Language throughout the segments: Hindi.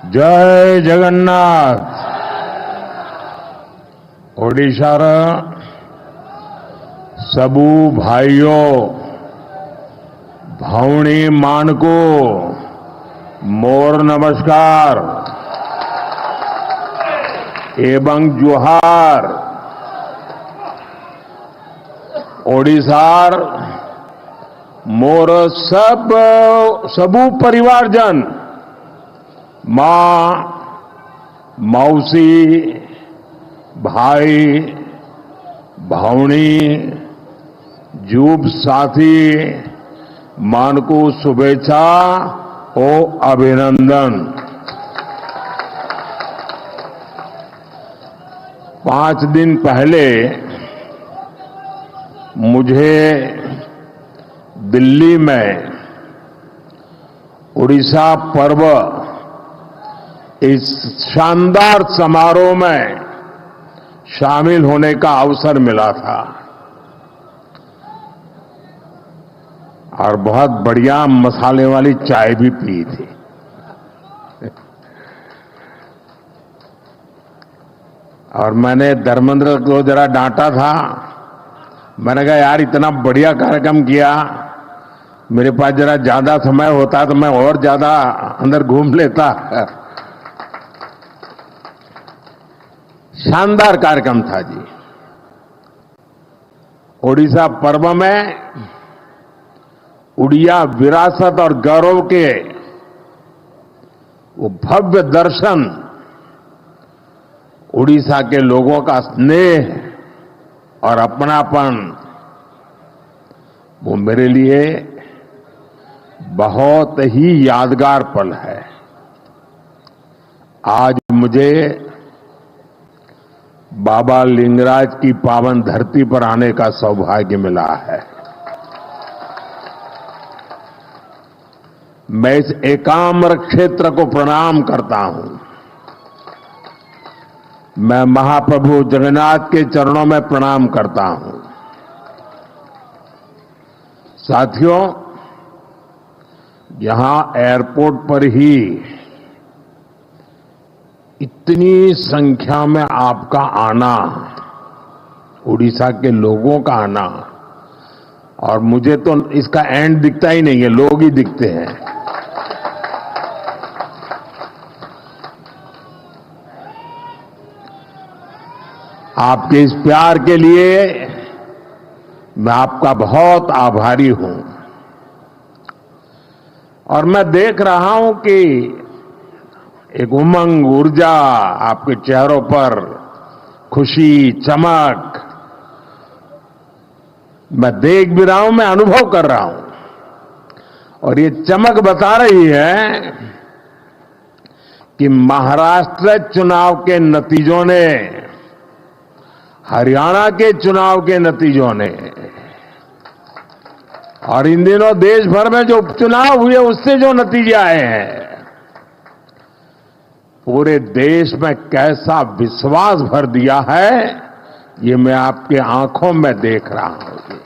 जय जगन्नाथ। ओडिशार सबू भाइयों भौणी मानको मोर नमस्कार एवं जुहार। ओडिशार मोर सबू परिवारजन मां मौसी भाई भौणी जूब साथी मानको शुभेच्छा ओ अभिनंदन। 5 दिन पहले मुझे दिल्ली में उड़ीसा पर्व इस शानदार समारोह में शामिल होने का अवसर मिला था और बहुत बढ़िया मसाले वाली चाय भी पी थी। और मैंने धर्मेंद्र को जरा डांटा था। मैंने कहा यार इतना बढ़िया कार्यक्रम किया, मेरे पास जरा ज्यादा समय होता तो मैं और ज्यादा अंदर घूम लेता। शानदार कार्यक्रम था जी। ओडिशा पर्व में उड़िया विरासत और गौरव के वो भव्य दर्शन, उड़ीसा के लोगों का स्नेह और अपनापन, वो मेरे लिए बहुत ही यादगार पल है। आज मुझे बाबा लिंगराज की पावन धरती पर आने का सौभाग्य मिला है। मैं इस एकाम्र क्षेत्र को प्रणाम करता हूं। मैं महाप्रभु जगन्नाथ के चरणों में प्रणाम करता हूं। साथियों, यहां एयरपोर्ट पर ही इतनी संख्या में आपका आना, उड़ीसा के लोगों का आना, और मुझे तो इसका एंड दिखता ही नहीं है, लोग ही दिखते हैं। आपके इस प्यार के लिए मैं आपका बहुत आभारी हूं। और मैं देख रहा हूं कि एक उमंग, ऊर्जा, आपके चेहरों पर खुशी, चमक मैं देख भी रहा हूं, मैं अनुभव कर रहा हूं। और ये चमक बता रही है कि महाराष्ट्र चुनाव के नतीजों ने, हरियाणा के चुनाव के नतीजों ने, और इन दिनों देश भर में जो उपचुनाव हुए उससे जो नतीजे आए हैं, पूरे देश में कैसा विश्वास भर दिया है, ये मैं आपके आंखों में देख रहा हूं।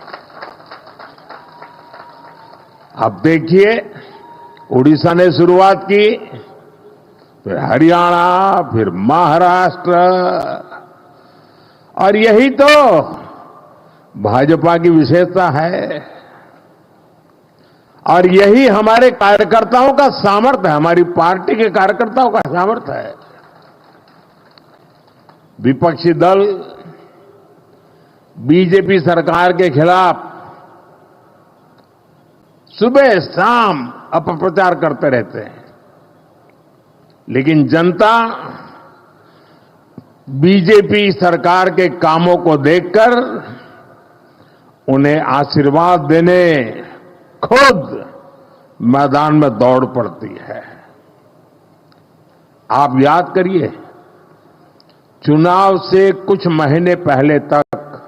अब देखिए, उड़ीसा ने शुरुआत की, फिर हरियाणा, फिर महाराष्ट्र, और यही तो भाजपा की विशेषता है और यही हमारे कार्यकर्ताओं का सामर्थ्य है, हमारी पार्टी के कार्यकर्ताओं का सामर्थ्य है। विपक्षी दल बीजेपी सरकार के खिलाफ सुबह शाम अपप्रचार करते रहते हैं, लेकिन जनता बीजेपी सरकार के कामों को देखकर उन्हें आशीर्वाद देने खुद मैदान में दौड़ पड़ती है। आप याद करिए, चुनाव से कुछ महीने पहले तक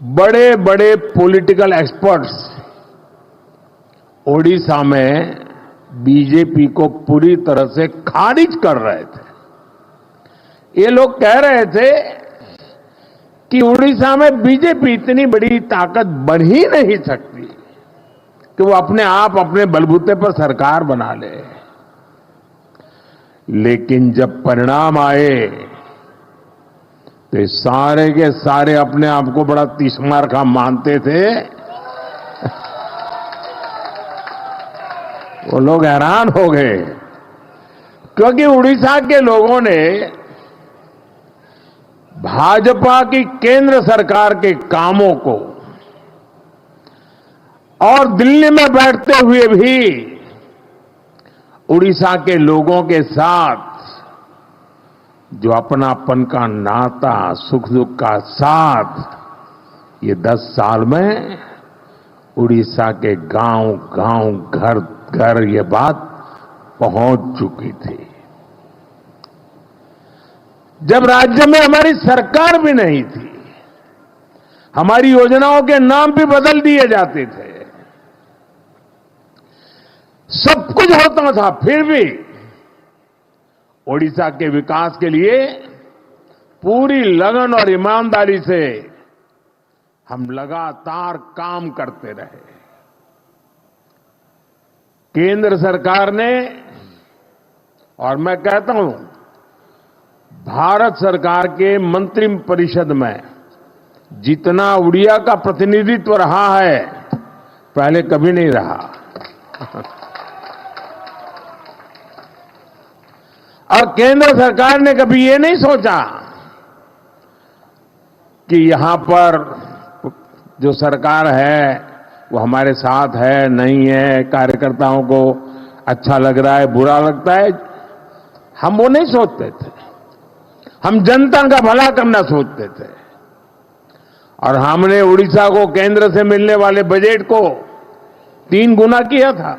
बड़े बड़े पॉलिटिकल एक्सपर्ट्स ओडिशा में बीजेपी को पूरी तरह से खारिज कर रहे थे। ये लोग कह रहे थे कि उड़ीसा में बीजेपी इतनी बड़ी ताकत बन ही नहीं सकती कि वो अपने आप अपने बलबूते पर सरकार बना ले। लेकिन जब परिणाम आए तो ये सारे के सारे अपने आप को बड़ा तीसमार का मानते थे। वो लोग हैरान हो गए, क्योंकि उड़ीसा के लोगों ने भाजपा की केंद्र सरकार के कामों को और दिल्ली में बैठते हुए भी उड़ीसा के लोगों के साथ जो अपनापन का नाता, सुख दुख का साथ, ये 10 साल में उड़ीसा के गांव गांव, घर घर ये बात पहुंच चुकी थी। जब राज्य में हमारी सरकार भी नहीं थी, हमारी योजनाओं के नाम भी बदल दिए जाते थे, सब कुछ होता था, फिर भी ओडिशा के विकास के लिए पूरी लगन और ईमानदारी से हम लगातार काम करते रहे। केंद्र सरकार ने, और मैं कहता हूं भारत सरकार के मंत्रिपरिषद में जितना उड़िया का प्रतिनिधित्व रहा है, पहले कभी नहीं रहा। और केंद्र सरकार ने कभी ये नहीं सोचा कि यहां पर जो सरकार है वो हमारे साथ है, नहीं है, कार्यकर्ताओं को अच्छा लग रहा है, बुरा लगता है, हम वो नहीं सोचते थे। हम जनता का भला करना सोचते थे। और हमने उड़ीसा को केंद्र से मिलने वाले बजट को 3 गुना किया था।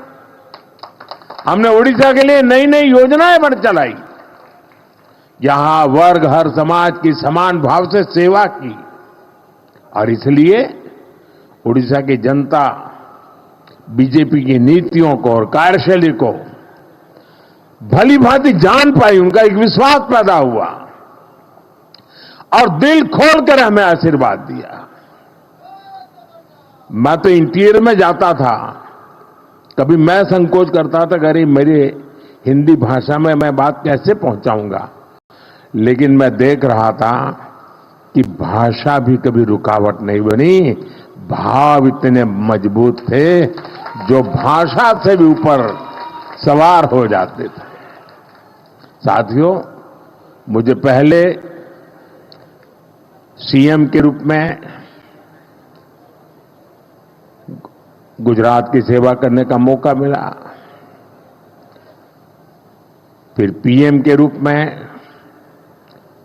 हमने उड़ीसा के लिए नई नई योजनाएं बढ़ चलाई, यहां वर्ग हर समाज की समान भाव से सेवा की। और इसलिए उड़ीसा की जनता बीजेपी की नीतियों को और कार्यशैली को भली भांति जान पाई, उनका एक विश्वास पैदा हुआ और दिल खोलकर हमें आशीर्वाद दिया। मैं तो इंटीरियर में जाता था, कभी मैं संकोच करता था, अरे मेरे हिंदी भाषा में मैं बात कैसे पहुंचाऊंगा, लेकिन मैं देख रहा था कि भाषा भी कभी रुकावट नहीं बनी, भाव इतने मजबूत थे जो भाषा से भी ऊपर सवार हो जाते थे। साथियों, मुझे पहले सीएम के रूप में गुजरात की सेवा करने का मौका मिला, फिर पीएम के रूप में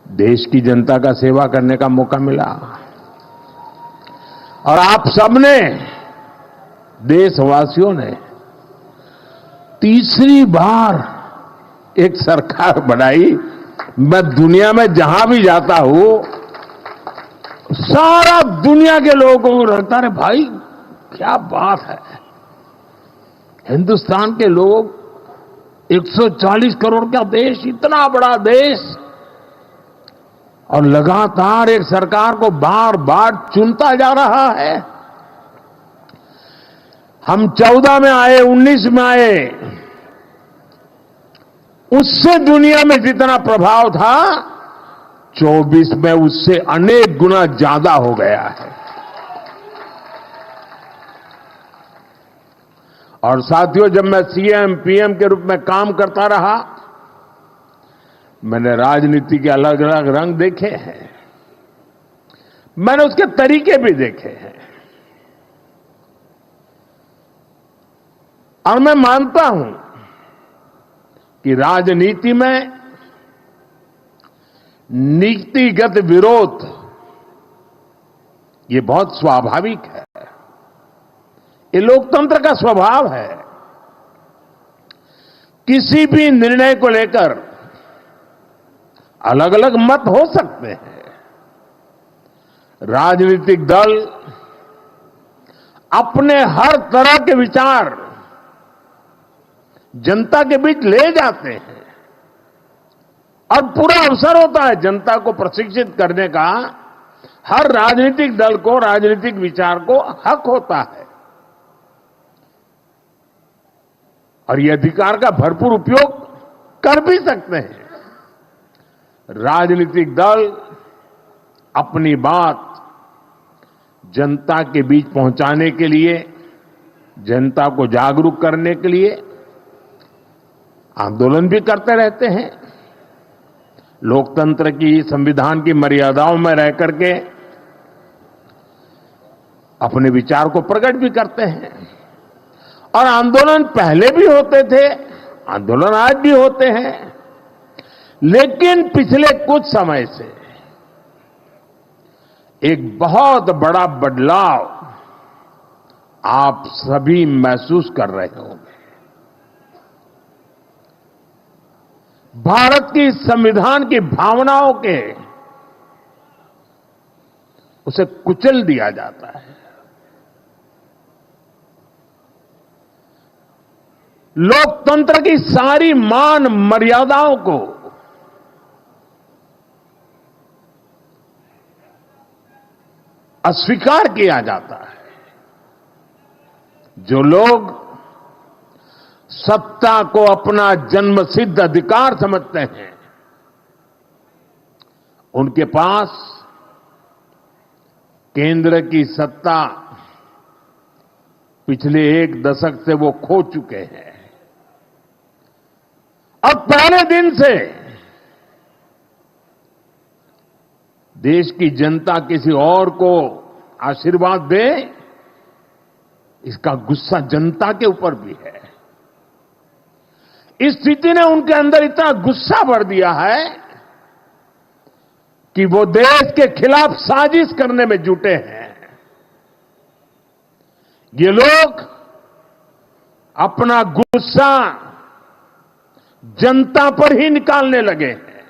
देश की जनता का सेवा करने का मौका मिला, और आप सबने, देशवासियों ने तीसरी बार एक सरकार बनाई। मैं दुनिया में जहां भी जाता हूं, सारा दुनिया के लोगों को लगता है भाई क्या बात है, हिंदुस्तान के लोग 140 करोड़ का देश, इतना बड़ा देश, और लगातार एक सरकार को बार बार चुनता जा रहा है। हम 14 में आए, 19 में आए, उससे दुनिया में जितना प्रभाव था 24 में उससे अनेक गुना ज्यादा हो गया है। और साथियों, जब मैं सीएम पीएम के रूप में काम करता रहा, मैंने राजनीति के अलग अलग रंग देखे हैं, मैंने उसके तरीके भी देखे हैं, और मैं मानता हूं कि राजनीति में नीतिगत विरोध ये बहुत स्वाभाविक है, ये लोकतंत्र का स्वभाव है। किसी भी निर्णय को लेकर अलग अलग मत हो सकते हैं। राजनीतिक दल अपने हर तरह के विचार जनता के बीच ले जाते हैं, और पूरा अवसर होता है जनता को प्रशिक्षित करने का। हर राजनीतिक दल को राजनीतिक विचार को हक होता है, और ये अधिकार का भरपूर उपयोग कर भी सकते हैं। राजनीतिक दल अपनी बात जनता के बीच पहुंचाने के लिए, जनता को जागरूक करने के लिए आंदोलन भी करते रहते हैं। लोकतंत्र की, संविधान की मर्यादाओं में रह करके अपने विचार को प्रकट भी करते हैं। और आंदोलन पहले भी होते थे, आंदोलन आज भी होते हैं, लेकिन पिछले कुछ समय से एक बहुत बड़ा बदलाव आप सभी महसूस कर रहे होंगे। भारत की संविधान की भावनाओं के उसे कुचल दिया जाता है। लोकतंत्र की सारी मान मर्यादाओं को अस्वीकार किया जाता है। जो लोग सत्ता को अपना जन्मसिद्ध अधिकार समझते हैं, उनके पास केंद्र की सत्ता पिछले एक दशक से वो खो चुके हैं। अब पहले दिन से देश की जनता किसी और को आशीर्वाद दे, इसका गुस्सा जनता के ऊपर भी है। इस स्थिति ने उनके अंदर इतना गुस्सा भर दिया है कि वो देश के खिलाफ साजिश करने में जुटे हैं। ये लोग अपना गुस्सा जनता पर ही निकालने लगे हैं।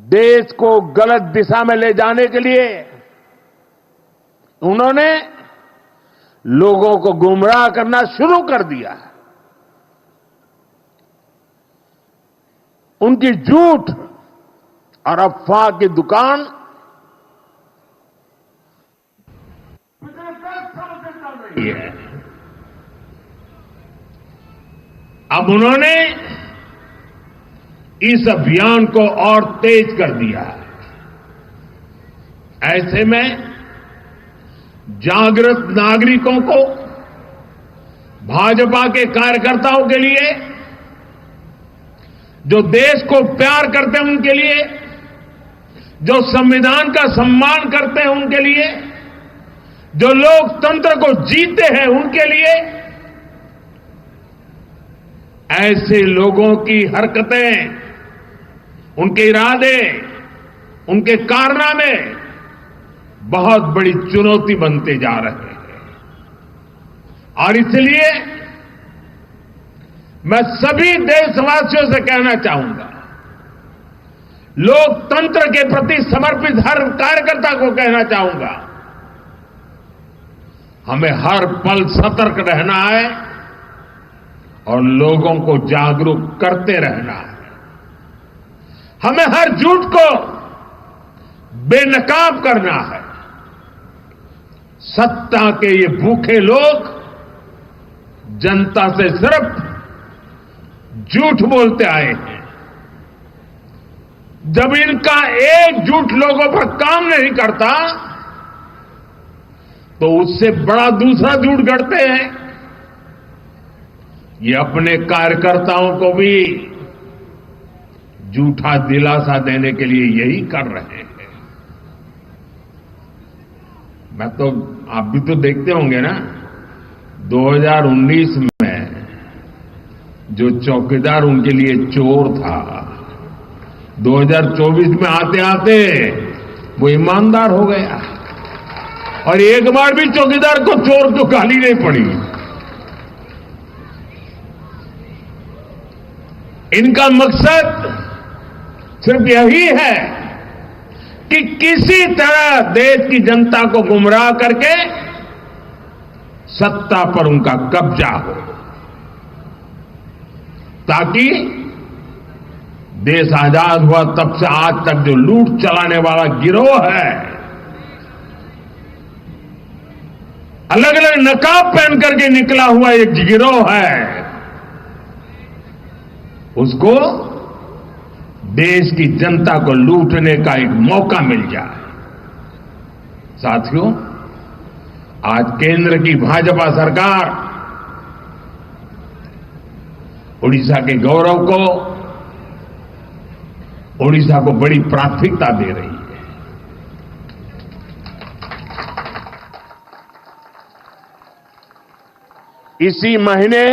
देश को गलत दिशा में ले जाने के लिए उन्होंने लोगों को गुमराह करना शुरू कर दिया है। उनकी झूठ और अफवाह की दुकान पिछले 10 साल से चल रही है। अब उन्होंने इस अभियान को और तेज कर दिया है। ऐसे में जागृत नागरिकों को, भाजपा के कार्यकर्ताओं के लिए, जो देश को प्यार करते हैं उनके लिए, जो संविधान का सम्मान करते हैं उनके लिए, जो लोकतंत्र को जीते हैं उनके लिए, ऐसे लोगों की हरकतें, उनके इरादे, उनके कारनामे बहुत बड़ी चुनौती बनते जा रहे हैं। और इसलिए मैं सभी देशवासियों से कहना चाहूंगा, लोकतंत्र के प्रति समर्पित हर कार्यकर्ता को कहना चाहूंगा, हमें हर पल सतर्क रहना है और लोगों को जागरूक करते रहना है। हमें हर झूठ को बेनकाब करना है। सत्ता के ये भूखे लोग जनता से सिर्फ झूठ बोलते आए हैं। जब इनका एक झूठ लोगों पर काम नहीं करता, तो उससे बड़ा दूसरा झूठ गढ़ते हैं। ये अपने कार्यकर्ताओं को भी झूठा दिलासा देने के लिए यही कर रहे हैं। मैं तो, आप भी तो देखते होंगे ना, 2019 में जो चौकीदार उनके लिए चोर था, 2024 में आते आते वो ईमानदार हो गया और एक बार भी चौकीदार को चोर तो गाली नहीं पड़ी। इनका मकसद सिर्फ यही है कि किसी तरह देश की जनता को गुमराह करके सत्ता पर उनका कब्जा हो, ताकि देश आजाद हुआ तब से आज तक जो लूट चलाने वाला गिरोह है, अलग अलग नकाब पहन करके निकला हुआ एक गिरोह है, उसको देश की जनता को लूटने का एक मौका मिल जाए। साथियों, आज केंद्र की भाजपा सरकार उड़ीसा के गौरव को, उड़ीसा को बड़ी प्राथमिकता दे रही है। इसी महीने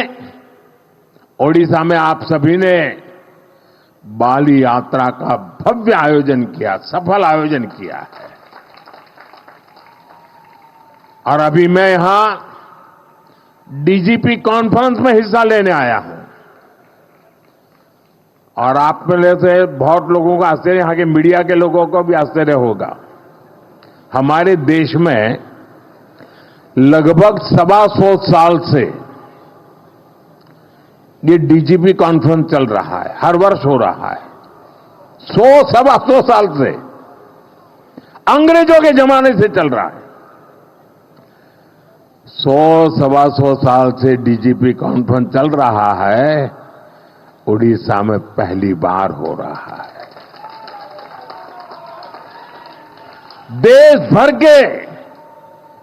ओडिशा में आप सभी ने बाली यात्रा का भव्य आयोजन किया, सफल आयोजन किया है। और अभी मैं यहां डीजीपी कॉन्फ्रेंस में हिस्सा लेने आया हूं। और आप में से बहुत लोगों का आश्चर्य, यहां के मीडिया के लोगों को भी आश्चर्य होगा। हमारे देश में लगभग 125 साल से ये डीजीपी कॉन्फ्रेंस चल रहा है, हर वर्ष हो रहा है। 125 साल से, अंग्रेजों के जमाने से चल रहा है। 125 साल से डीजीपी कॉन्फ्रेंस चल रहा है, उड़ीसा में पहली बार हो रहा है। देश भर के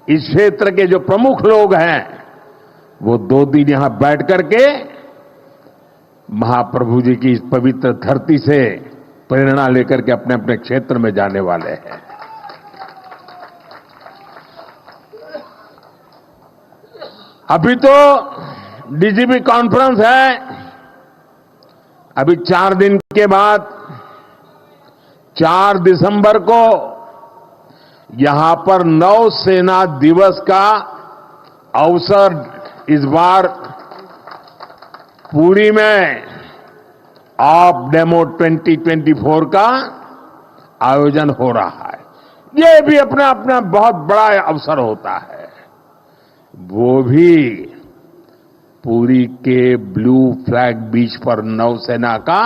इस क्षेत्र के जो प्रमुख लोग हैं, वो 2 दिन यहां बैठ करके महाप्रभु जी की इस पवित्र धरती से प्रेरणा लेकर के अपने अपने क्षेत्र में जाने वाले हैं। अभी तो डीजीपी कॉन्फ्रेंस है, अभी 4 दिन के बाद 4 दिसंबर को यहां पर नौसेना दिवस का अवसर इस बार पुरी में ऑफ डेमो 2024 का आयोजन हो रहा है। ये भी अपना अपना बहुत बड़ा अवसर होता है। वो भी पुरी के ब्लू फ्लैग बीच पर नौसेना का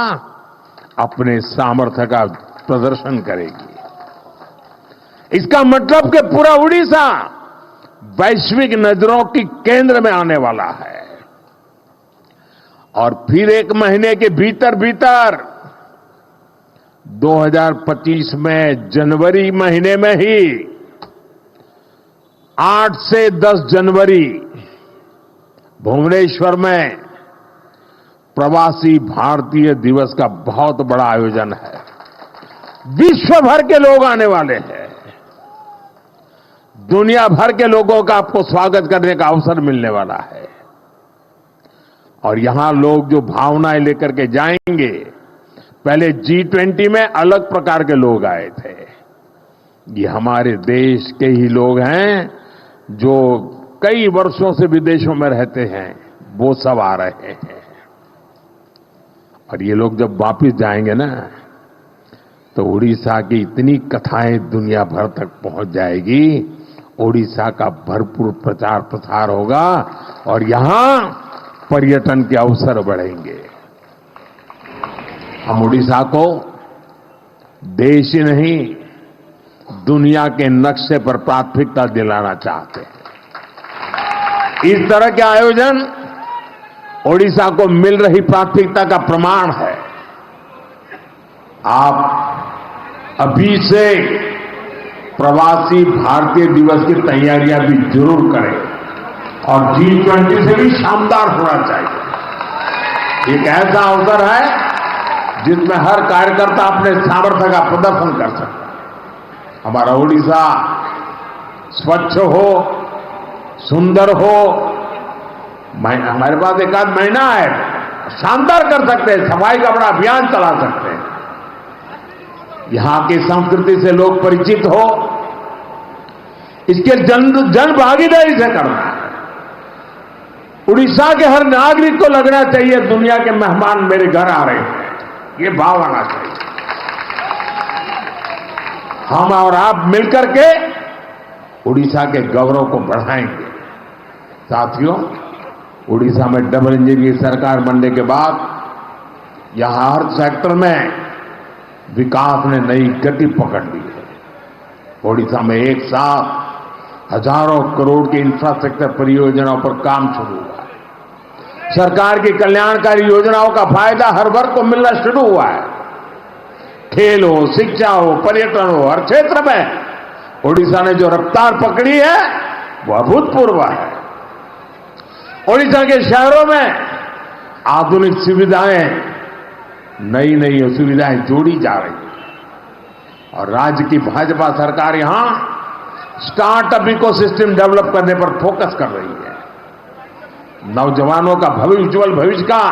अपने सामर्थ्य का प्रदर्शन करेगी। इसका मतलब कि पूरा उड़ीसा वैश्विक नजरों की केंद्र में आने वाला है। और फिर 1 महीने के भीतर भीतर 2025 में जनवरी महीने में ही 8 से 10 जनवरी भुवनेश्वर में प्रवासी भारतीय दिवस का बहुत बड़ा आयोजन है। विश्व भर के लोग आने वाले हैं। दुनिया भर के लोगों का आपको स्वागत करने का अवसर मिलने वाला है। और यहां लोग जो भावनाएं लेकर के जाएंगे, पहले G20 में अलग प्रकार के लोग आए थे। ये हमारे देश के ही लोग हैं जो कई वर्षों से विदेशों में रहते हैं, वो सब आ रहे हैं। और ये लोग जब वापस जाएंगे ना, तो उड़ीसा की इतनी कथाएं दुनिया भर तक पहुंच जाएगी। उड़ीसा का भरपूर प्रचार प्रसार होगा और यहां पर्यटन के अवसर बढ़ेंगे। हम उड़ीसा को देश ही नहीं, दुनिया के नक्शे पर प्राथमिकता दिलाना चाहते हैं। इस तरह के आयोजन उड़ीसा को मिल रही प्राथमिकता का प्रमाण है। आप अभी से प्रवासी भारतीय दिवस की तैयारियां भी जरूर करें और G20 से भी शानदार होना चाहिए। एक ऐसा अवसर है जिसमें हर कार्यकर्ता अपने सामर्थ्य का प्रदर्शन कर सकता है। हमारा उड़ीसा स्वच्छ हो, सुंदर हो। हमारे पास 1 आध महीना है, शानदार कर सकते हैं, सफाई का बड़ा अभियान चला सकते हैं। यहां की संस्कृति से लोग परिचित हो, इसके जन भागीदारी से करना है। उड़ीसा के हर नागरिक को लगना चाहिए दुनिया के मेहमान मेरे घर आ रहे हैं, ये भाव आना चाहिए। हम और आप मिलकर के उड़ीसा के गौरव को बढ़ाएंगे। साथियों, उड़ीसा में डबल इंजन की सरकार बनने के बाद यहां हर सेक्टर में विकास ने नई गति पकड़ ली है। उड़ीसा में एक साथ हजारों करोड़ की इंफ्रास्ट्रक्चर परियोजनाओं पर काम शुरू हुआ है। सरकार की कल्याणकारी योजनाओं का फायदा हर वर्ग को मिलना शुरू हुआ है। खेल हो, शिक्षा हो, पर्यटन हो, हर क्षेत्र में ओडिशा ने जो रफ्तार पकड़ी है वो अभूतपूर्व है। ओडिशा के शहरों में आधुनिक सुविधाएं, नई नई सुविधाएं जोड़ी जा रही है और राज्य की भाजपा सरकार यहां स्टार्टअप इकोसिस्टम डेवलप करने पर फोकस कर रही है। नौजवानों का उज्जवल भविष्य का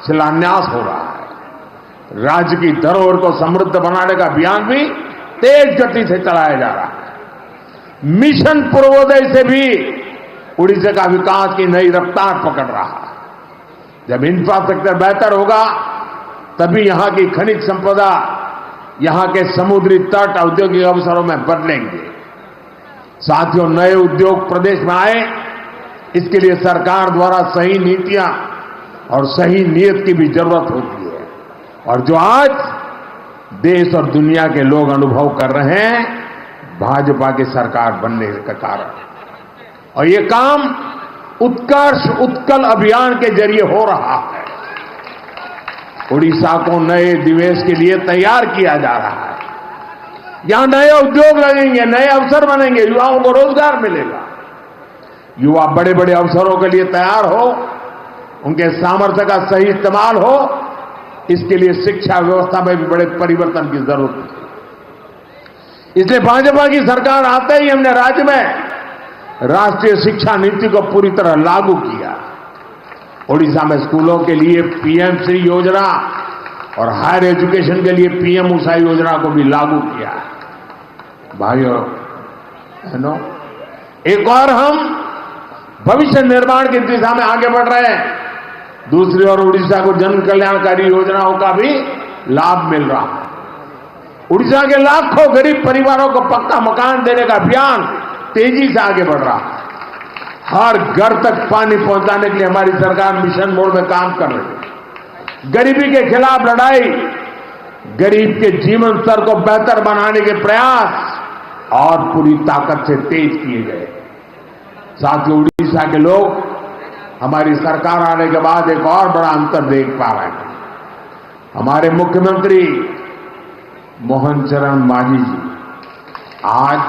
शिलान्यास हो रहा है। राज्य की धरोहर को समृद्ध बनाने का अभियान भी तेज गति से चलाया जा रहा है। मिशन पूर्वोदय से भी उड़ीसा का विकास की नई रफ्तार पकड़ रहा है। जब इंफ्रास्ट्रक्चर बेहतर होगा तभी यहां की खनिज संपदा, यहां के समुद्री तट औद्योगिक अवसरों में बदलेंगे। साथियों, नए उद्योग प्रदेश में आए, इसके लिए सरकार द्वारा सही नीतियां और सही नीयत की भी जरूरत होती है और जो आज देश और दुनिया के लोग अनुभव कर रहे हैं भाजपा की सरकार बनने के कारण। और ये काम उत्कर्ष उत्कल अभियान के जरिए हो रहा है। उड़ीसा को नए निवेश के लिए तैयार किया जा रहा है। यहां नए उद्योग लगेंगे, नए अवसर बनेंगे, युवाओं को रोजगार मिलेगा। युवा बड़े बड़े अवसरों के लिए तैयार हो, उनके सामर्थ्य का सही इस्तेमाल हो, इसके लिए शिक्षा व्यवस्था में भी बड़े परिवर्तन की जरूरत है। इसलिए भाजपा की सरकार आते ही हमने राज्य में राष्ट्रीय शिक्षा नीति को पूरी तरह लागू किया। ओडिशा में स्कूलों के लिए पीएम श्री योजना और हायर एजुकेशन के लिए पीएम उषा योजना को भी लागू किया। भाइयों बहनों, एक और हम भविष्य निर्माण की दिशा में आगे बढ़ रहे हैं। दूसरी ओर उड़ीसा को जन कल्याणकारी योजनाओं का भी लाभ मिल रहा है। उड़ीसा के लाखों गरीब परिवारों को पक्का मकान देने का अभियान तेजी से आगे बढ़ रहा है। हर घर तक पानी पहुंचाने के लिए हमारी सरकार मिशन मोड में काम कर रही है। गरीबी के खिलाफ लड़ाई, गरीब के जीवन स्तर को बेहतर बनाने के प्रयास और पूरी ताकत से तेज किए गए। साथियों, उड़ीसा के लोग हमारी सरकार आने के बाद एक और बड़ा अंतर देख पा रहे हैं। हमारे मुख्यमंत्री मोहन चरण मांझी जी आज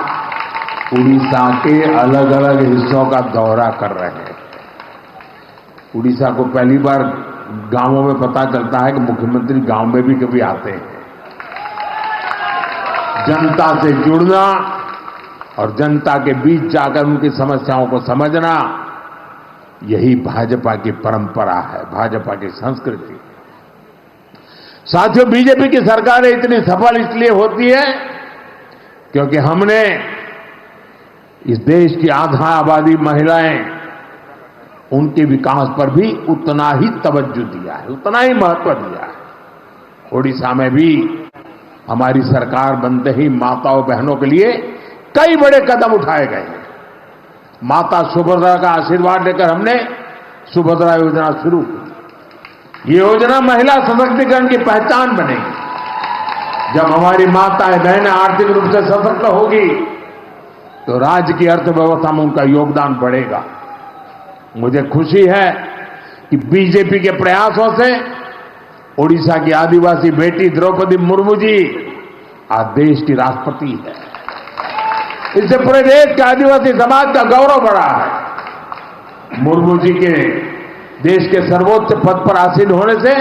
उड़ीसा के अलग अलग हिस्सों का दौरा कर रहे हैं। उड़ीसा को पहली बार गांवों में पता चलता है कि मुख्यमंत्री गांव में भी कभी आते हैं। जनता से जुड़ना और जनता के बीच जाकर उनकी समस्याओं को समझना, यही भाजपा की परंपरा है, भाजपा की संस्कृति। साथियों, बीजेपी की सरकारें इतनी सफल इसलिए होती है क्योंकि हमने इस देश की आधा आबादी महिलाएं, उनके विकास पर भी उतना ही तवज्जो दिया है, उतना ही महत्व दिया है। ओडिशा में भी हमारी सरकार बनते ही माताओं बहनों के लिए कई बड़े कदम उठाए गए हैं। माता सुभद्रा का आशीर्वाद लेकर हमने सुभद्रा योजना शुरू की। ये योजना महिला सशक्तिकरण की पहचान बनेगी। जब हमारी माताएं बहनें आर्थिक रूप से सशक्त होगी तो राज्य की अर्थव्यवस्था में उनका योगदान बढ़ेगा। मुझे खुशी है कि बीजेपी के प्रयासों से ओडिशा की आदिवासी बेटी द्रौपदी मुर्मू जी आज देश की राष्ट्रपति है। इससे पूरे देश के आदिवासी समाज का गौरव बढ़ा है। मुर्मू जी के देश के सर्वोच्च पद पर आसीन होने से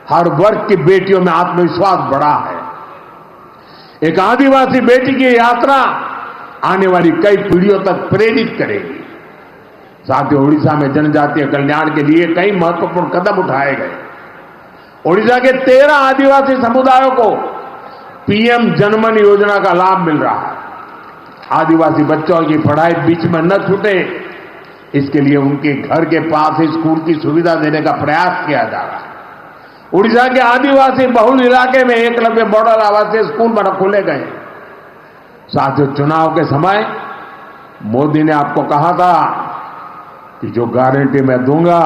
हर वर्ग की बेटियों में आत्मविश्वास बढ़ा है। एक आदिवासी बेटी की यात्रा आने वाली कई पीढ़ियों तक प्रेरित करेगी। साथियों, उड़ीसा में जनजातीय कल्याण के लिए कई महत्वपूर्ण कदम उठाए गए। ओडिशा के 13 आदिवासी समुदायों को पीएम जनमन योजना का लाभ मिल रहा है। आदिवासी बच्चों की पढ़ाई बीच में न छूटे, इसके लिए उनके घर के पास ही स्कूल की सुविधा देने का प्रयास किया जा रहा है। उड़ीसा के आदिवासी बहुल इलाके में एकलव्य मॉडल आवासीय स्कूल खोले गए। साथियों, चुनाव के समय मोदी ने आपको कहा था कि जो गारंटी मैं दूंगा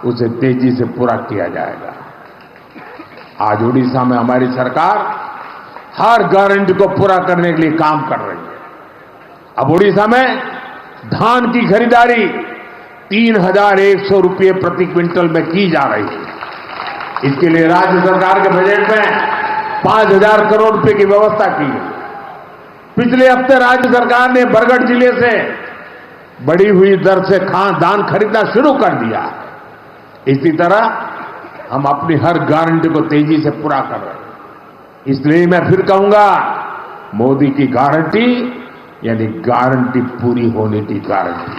उसे तेजी से पूरा किया जाएगा। आज उड़ीसा में हमारी सरकार हर गारंटी को पूरा करने के लिए काम कर रही है। अब उड़ीसा में धान की खरीदारी 3,100 रुपये प्रति क्विंटल में की जा रही है। इसके लिए राज्य सरकार के बजट में 5,000 करोड़ रुपए की व्यवस्था की गई। पिछले हफ्ते राज्य सरकार ने बरगढ़ जिले से बढ़ी हुई दर से धान खरीदना शुरू कर दिया। इसी तरह हम अपनी हर गारंटी को तेजी से पूरा कर रहे हैं। इसलिए मैं फिर कहूंगा, मोदी की गारंटी यानी गारंटी पूरी होने की गारंटी।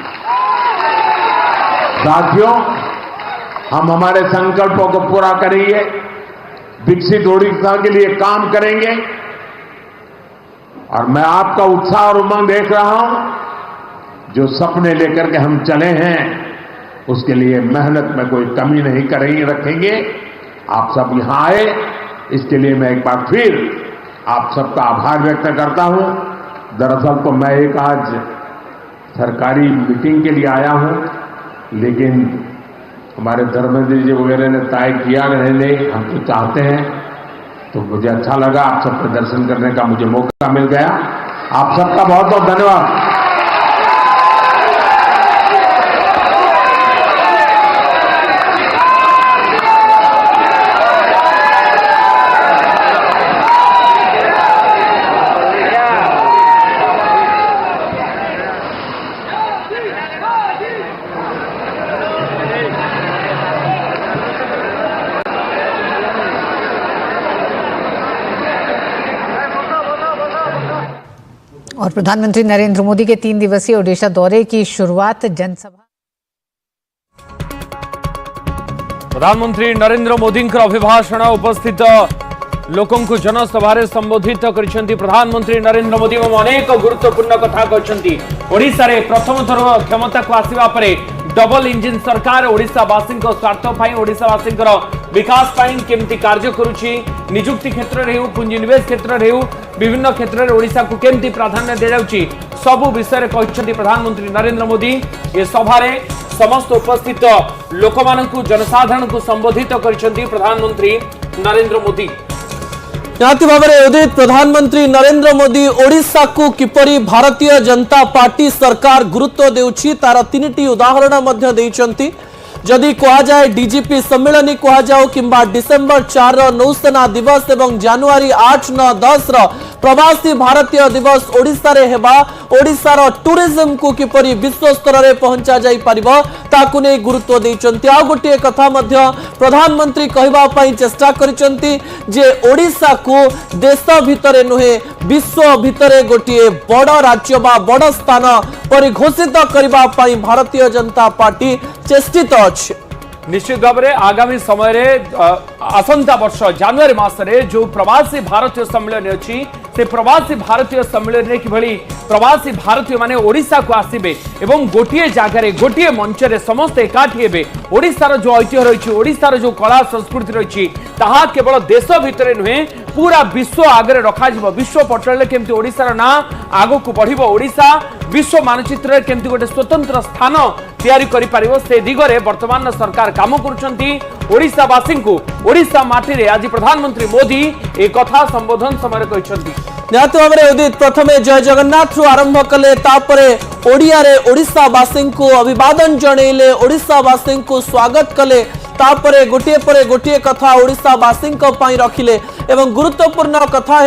साथियों, हम हमारे संकल्पों को पूरा करेंगे, विकसित ओडिशा के लिए काम करेंगे और मैं आपका उत्साह और उमंग देख रहा हूं। जो सपने लेकर के हम चले हैं उसके लिए मेहनत में कोई कमी नहीं करेंगे, रखेंगे। आप सब यहां आए, इसके लिए मैं एक बार फिर आप सबका आभार व्यक्त करता हूं। दरअसल तो मैं एक आज सरकारी मीटिंग के लिए आया हूं, लेकिन हमारे धर्मेंद्र जी वगैरह ने तय किया नहीं, हम तो चाहते हैं, तो मुझे अच्छा लगा आप सबके दर्शन करने का मुझे मौका मिल गया। आप सबका बहुत बहुत धन्यवाद। और प्रधानमंत्री नरेंद्र मोदी के 3 दिवसीय ओडिशा दौरे की शुरुआत जनसभा। प्रधानमंत्री नरेंद्र मोदी अभिभाषण उपस्थित लोकों को जनसभा संबोधित कर प्रधानमंत्री नरेंद्र मोदी अनेक गुरुत्वपूर्ण कथा कहते। ओडिशा रे प्रथम थर क्षमता को आसवा परे डबल इंजिन सरकार ओडिशावासी स्वार्थ ओडिशावासी विकास केमती कार्य करुछि, निजुक्ति क्षेत्र में पुंजीनिवेश क्षेत्र में विभिन्न क्षेत्र में ओडिशा को केमती प्राधान्य दि जाउछि सबु विषय कहते प्रधानमंत्री नरेंद्र मोदी। ये सभारे समस्त उपस्थित लोक जनसाधारण को संबोधित करछन्ति प्रधानमंत्री नरेंद्र मोदी। निहाती भाବରେ उदित प्रधानमंत्री नरेंद्र मोदी ओडिशा को किपरि भारतीय जनता पार्टी सरकार गुरुत्व देउछि तार 3टी उदाहरण मध्य देइछन्ति। जदि कहा जाए डीजीपी सम्मेलनी कहा जाओ किंबा डिसेंबर 4 नौसेना दिवस एवं जनवरी 8, 9, 10 प्रवासी भारतीय दिवस ओडिशा रे हेबा ओडिशा रो टूरिज्म को किपरि विश्व स्तर रे पहुंचा जाई परिबो ताकु नै गुरुत्व देइचंती। आ गोटे कथा मध्य प्रधानमंत्री कहबा पई चेष्टा करिसंती जे ओडिशा को देश भितरे नुहे विश्व भितरे गोटे बड़ राज्य बा बड़ स्थान पर घोषित करबा पई भारतीय जनता पार्टी चेष्टित अछि। निश्चित भाव में आगामी समय रे आसंता वर्ष जनवरी मासरे जो प्रवासी भारतीय सम्मेलन अच्छी से प्रवासी भारतीय सम्मेलन में किभली प्रवासी भारतीय माने ओडिशा को आसीबे एवं गोटिए जगार गोटिए मंच रे समस्त एकाठी हेबे। ओडिशार जो ऐतिह्य रही, ओडिशार जो कला संस्कृति रही, ताहा केवल देश भितर नुहे पूरा विश्व आगे रखाଯିବ। विश्व पटल केमती ओडिशार ना आगो को बढ़िबो, ओडिशा विश्व मानचित्र केमती गोटे स्वतंत्र स्थान तैयारी करि परिबो से दिगरे वर्तमान सरकार काम करुछंती। ओडिशावासी को ओडिशा माटी रे आज प्रधानमंत्री मोदी एक कथा संबोधन समय कहछंती। निहाती भाବରେ उदित प्रथमे जय जगन्नाथ रु आरंभ कले, तापरे ओडिया रे ओडिशावासी को अभिवादन जणैले, ओडिशावासी को स्वागत कले, तापरे गोटिए परे गोटिए कथा ओडिशावासी पई रखिले एवं गुरुत्वपूर्ण कथा